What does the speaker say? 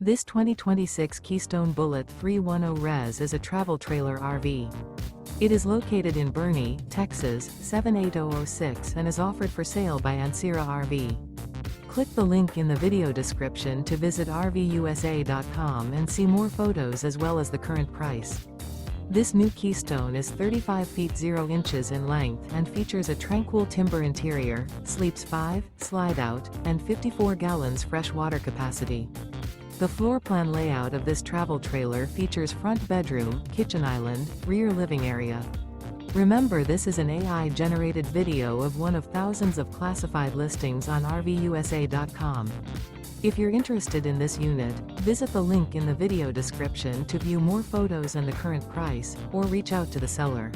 This 2026 Keystone Bullet 310 Res is a travel trailer RV. It is located in Boerne, Texas, 78006 and is offered for sale by Ancira RV. Click the link in the video description to visit RVUSA.com and see more photos as well as the current price. This new Keystone is 35 feet 0 inches in length and features a Tranquil Timber interior, sleeps 5, Slideout, and 54 gallons fresh water capacity. The floor plan layout of this travel trailer features front bedroom, kitchen island, rear living area. Remember, this is an AI-generated video of one of thousands of classified listings on RVUSA.com. If you're interested in this unit, visit the link in the video description to view more photos and the current price, or reach out to the seller.